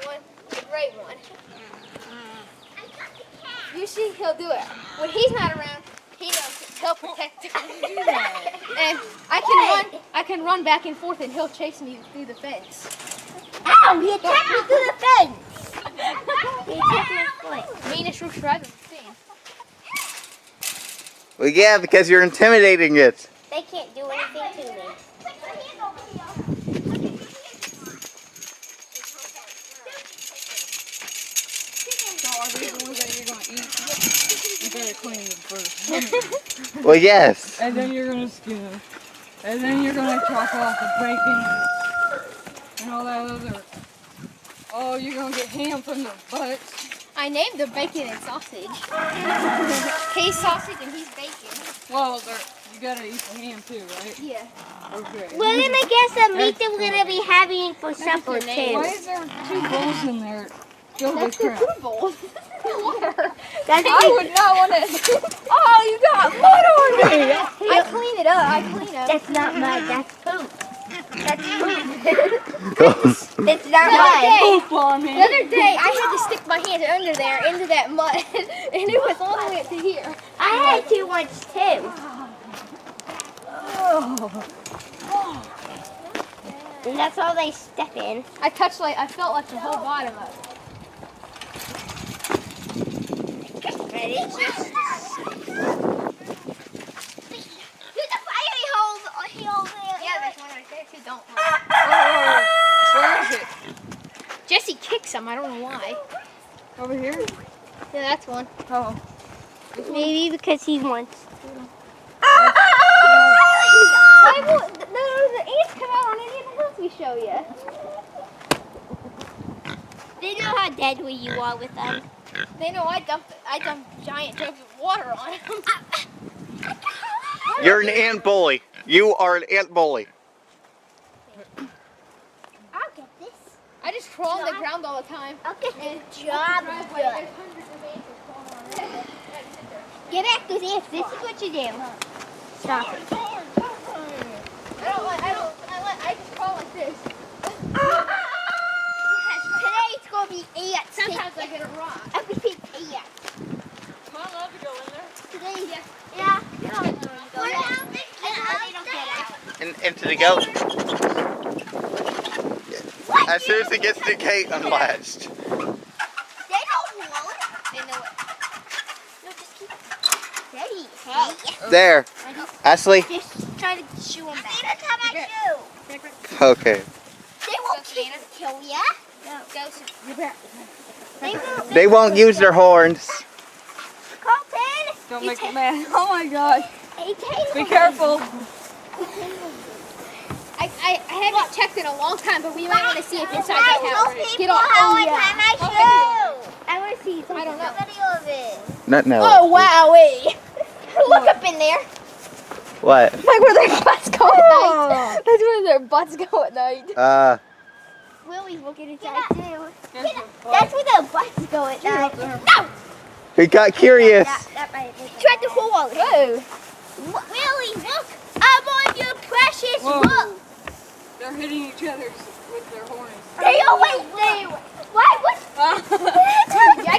one, the great one. Usually he'll do it when he's not around. He knows he'll protect him. And I can run back and forth, and he'll chase me through the fence. Ow! He attacked me through the fence. He attacked my foot. Meanest rooster I've ever seen. Well, yeah, because you're intimidating it. They can't do anything to me. So are these the ones that you're going to eat? You better clean them first. Well, yes. And then you're going to skin them. And then you're going to chop off the bacon and all that other. Oh, you're going to get ham from the butts. I named the bacon and sausage. He's sausage and he's bacon. Well, you got to eat the ham too, right? Yeah. Okay. Well, then I guess the meat that we're going to be having for supper, Why too. is there 2 bowls in there filled That's with the crap? food bowl. Water. I would not want to. Oh, you got mud on me! I clean it up. I clean up. That's not mud, that's poop. That's poop. Those- It's not The other mud. day- Poop on me. The other day, I had to stick my hand under there into that mud, and it was all the way up to here. I had to once, too. Oh. And that's all they step in. I felt like the whole bottom of it. Ready? There's a fire hole there. Yeah, there's one right there too. Don't. Oh, where is it? Jesse kicks him. I don't know why. Over here? Yeah, that's one. Oh. Maybe because he wants. Why won't the ants come out on any of the hills we show you? They know how deadly you are with them. They know I dump giant jugs of water on them. You're an ant bully. You are an ant bully. I'll get this. I just crawl on the ground all the time. I'll get And this job There's done. hundreds of ants just crawling on it. Get back those ants. This is what you do. Stop it. I just crawl like this. Today it's going to be ants. Sometimes I hit a rock. Everything ants. Am I allowed to go in there? Today, yeah. They don't get out. And into the goat. As soon as it gets to the gate unlatched. They don't want. They know it. No, just keep. Steady. Hey. There. Ashley? Just try to shoo them back. That's how I shoo. Okay. They won't kill ya. No. Go sit. They won't. They won't use their horns. Colton. Don't make me mad. Oh my god. Hey, Taylor. Be careful. I haven't checked in a long time, but we might want to see if inside I the tell house. people Get off. how I tie my shoe. I want to see some I don't know. video of it. Not now. Oh, wowee. Look up in there. What? Like where their butts go at night. That's where their butts go at night. Willie's looking inside too. That's where the butts go at night. No! We got curious. That might make Try the whole Whoa. Willie, look! I'm on your precious Whoa. book. They're hitting each other with their horns. They always Why? What? I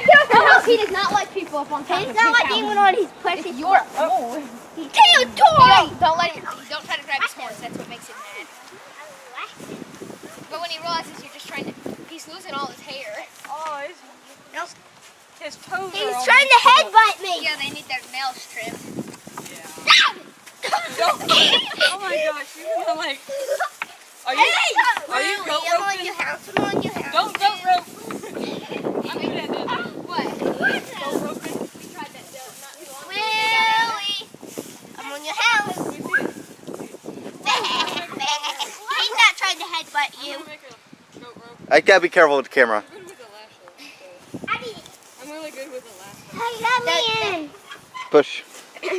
can't how he does not like people up on top of He's his not like house. anyone on his precious It's your book. own. Tail toy! Don't let him. Don't try to grab his horns. That's what makes him mad. But when he realizes you're just trying to, he's losing all his hair. Oh, his toes He's are all trying to headbutt me. Yeah, they need their nails trimmed. Don't. Oh my gosh, you're gonna like. Are you goat I'm on roping? your house. I'm on your house. Don't goat rope. I mean, what? Goat roping. We tried that not too long ago. Willie, I'm on your house. He's not trying to headbutt I'm you. gonna make a goat rope. I gotta be careful with the camera. I'm good with the lasso. So. I mean, I'm really good with the lasso. hey, let me in. Push. Like, I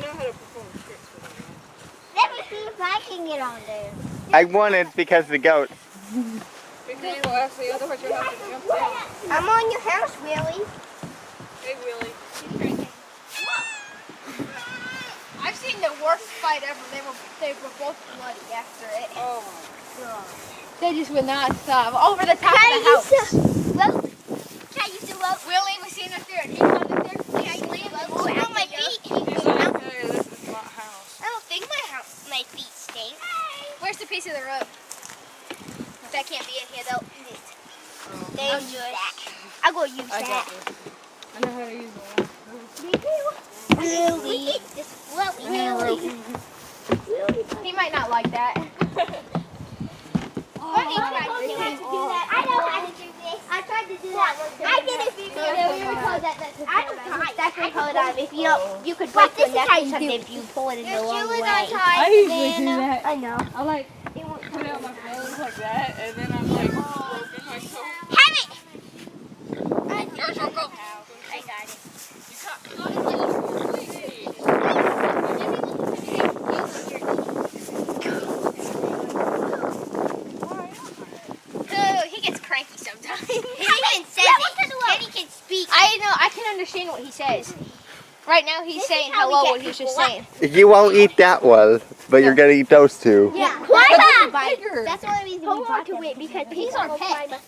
know how to perform tricks with them. Let me see if I can get on there. I wanted because of the goat. Be careful, Ashley, otherwise you'll have to jump down. I'm on your house, Willie. Hey, Willie. I've seen the worst fight ever. They were both bloody after it. Oh my gosh. They just would not stop. Over the top of the house. Can you still up? Willie was seeing us there and he caught us there. Can you still up? Oh, on my feet. He's like, hey, this is my house. I don't think my feet stink. Where's the piece of the rope? That can't be in here though. Dangerous. I'm going to use I that. got this. I know how to use it. Really? Really? He might not like that. I know how to do this. I tried to do that one time. I did it before. That's what call it on. If you don't, you could break your neck or something if you pull it in the wrong way. I usually do that. I know. I like put out my clothes like that, and then I'm like, working myself. Have it! There's your rope. I got it. Oh, he gets cranky sometimes. He even says it. Kenny can speak. I know, I can understand what he says. Right now he's saying how we hello get what he's just people saying. You won't eat that one, but you're gonna eat those two. Yeah. Bigger. That's the only reason we bought to it because He's our pet.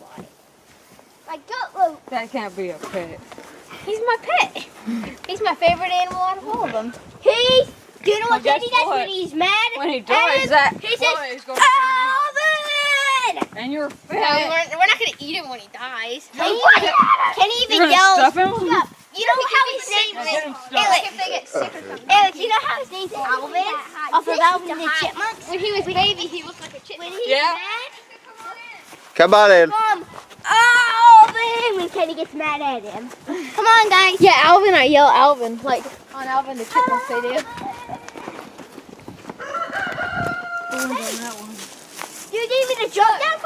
Like goat. That can't be a pet. He's my pet. He's my favorite animal out of all of them. Do you know what Well, Kenny guess does what? when he's mad? When he dies, that he says, boy is going Alvin! and you're No, fat. we're not gonna eat him when he dies. Kenny You're even gonna yells. stuff him? You know how his name Yeah, get him is? stuffed. Like if they get sick or something. Alex, you know how his name's Alvin? Off of Alvin the Chipmunks? When he was baby, he looked like a chipmunk. When he's Yeah. mad, Come on in. Alvin! When Kenny gets mad at him. Come on, guys. Yeah, Alvin, I yell Alvin. Like on Alvin the chipmunks they do. You gave me the jump down